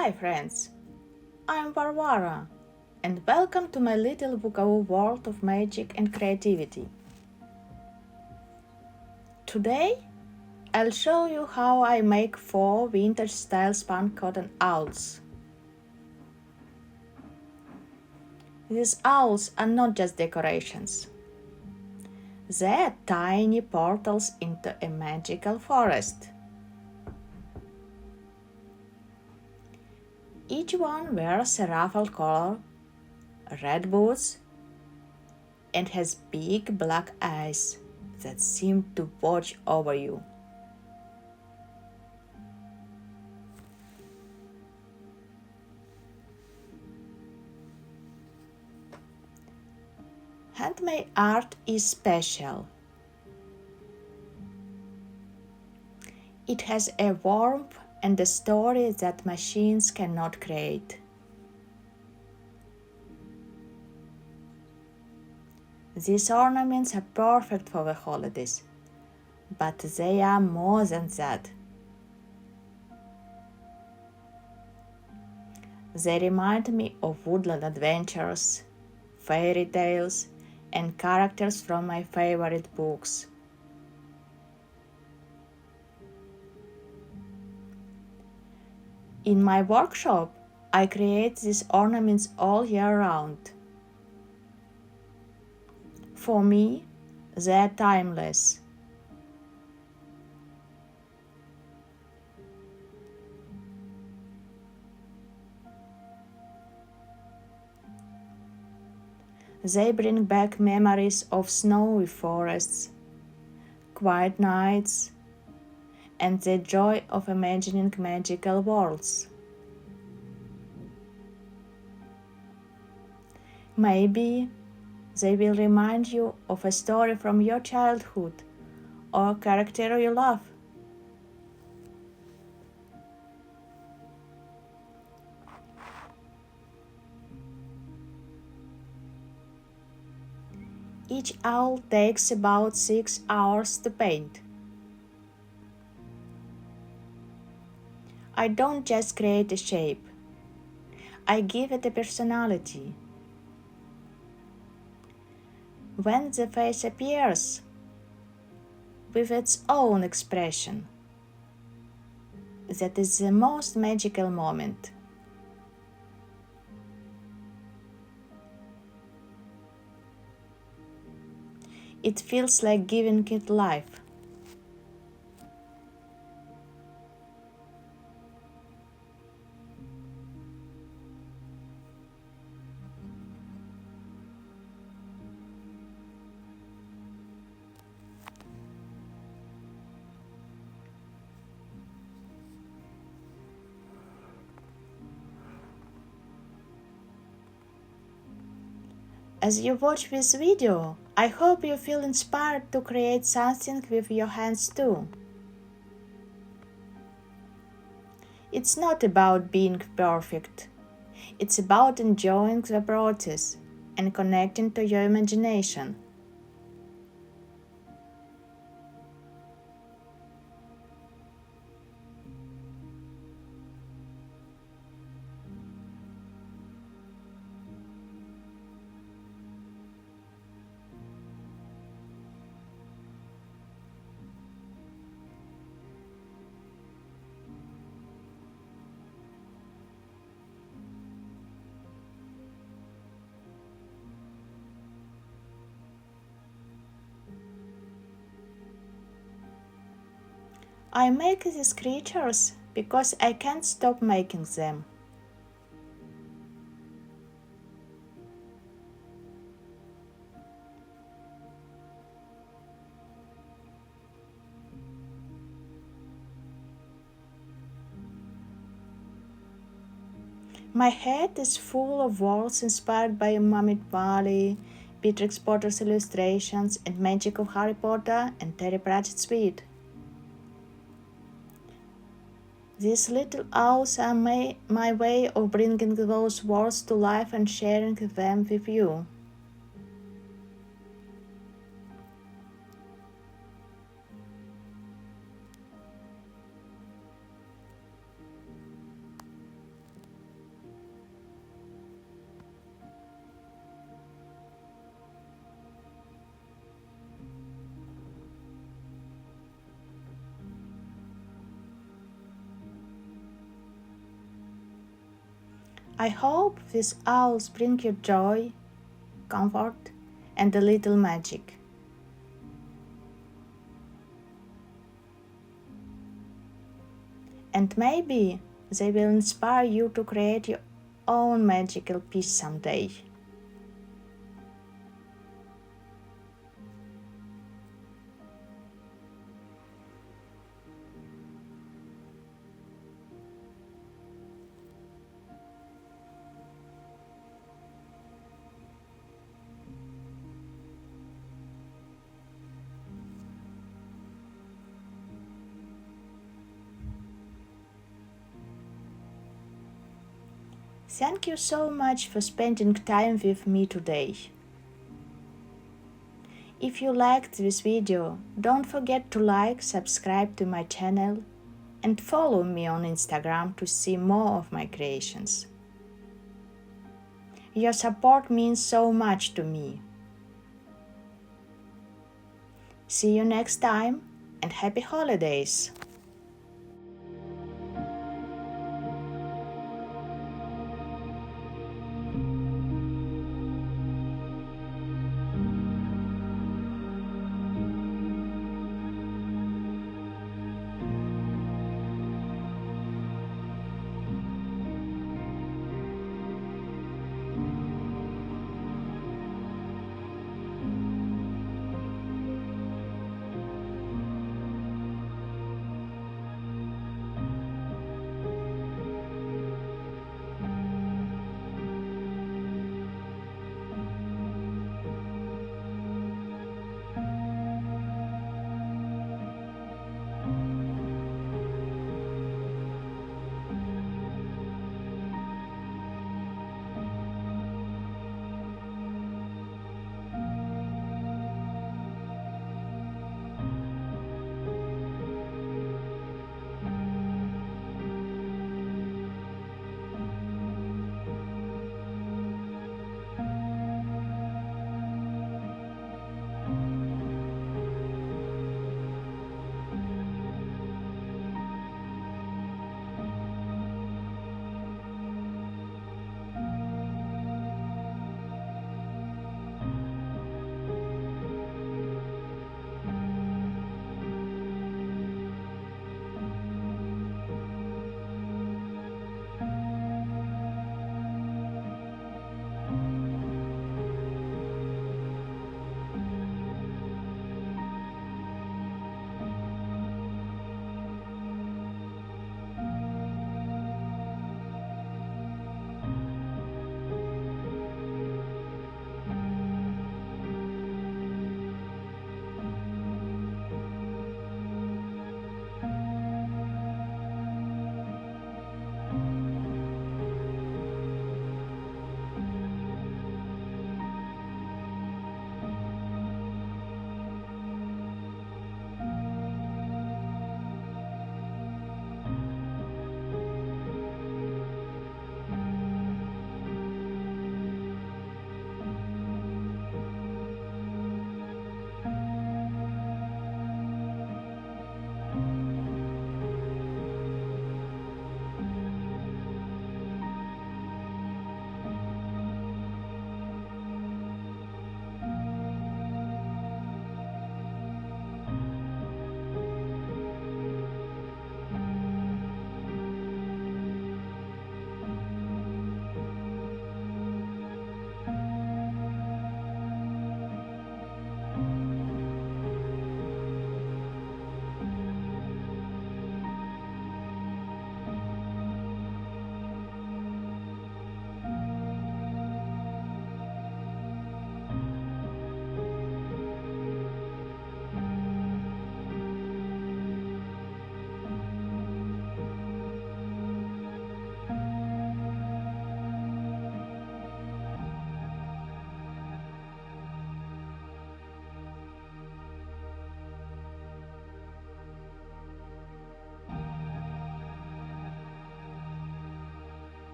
Hi friends, I'm Varvara and welcome to my little Wookawoo world of magic and creativity. Today I'll show you how I make 4 vintage style spun cotton owls. These owls are not just decorations. They're tiny portals into a magical forest. Each one wears a ruffled collar, red boots, and has big black eyes that seem to watch over you. Handmade art is special. It has a warmth and a story that machines cannot create. These ornaments are perfect for the holidays, but they are more than that. They remind me of woodland adventures, fairy tales, and characters from my favorite books. In my workshop, I create these ornaments all year round. For me, they are timeless. They bring back memories of snowy forests, quiet nights, and the joy of imagining magical worlds. Maybe they will remind you of a story from your childhood or a character you love. Each owl takes about 6 hours to paint. I don't just create a shape, I give it a personality. When the face appears with its own expression, that is the most magical moment. It feels like giving it life. As you watch this video, I hope you feel inspired to create something with your hands too. It's not about being perfect. It's about enjoying the process and connecting to your imagination. I make these creatures because I can't stop making them. My head is full of worlds inspired by Mammoth Valley, Beatrix Potter's illustrations, and magic of Harry Potter and Terry Pratchett's wit. These little owls are my way of bringing those worlds to life and sharing them with you. I hope these owls bring you joy, comfort, and a little magic. And maybe they will inspire you to create your own magical piece someday. Thank you so much for spending time with me today. If you liked this video, don't forget to like, subscribe to my channel, and follow me on Instagram to see more of my creations. Your support means so much to me. See you next time, and happy holidays!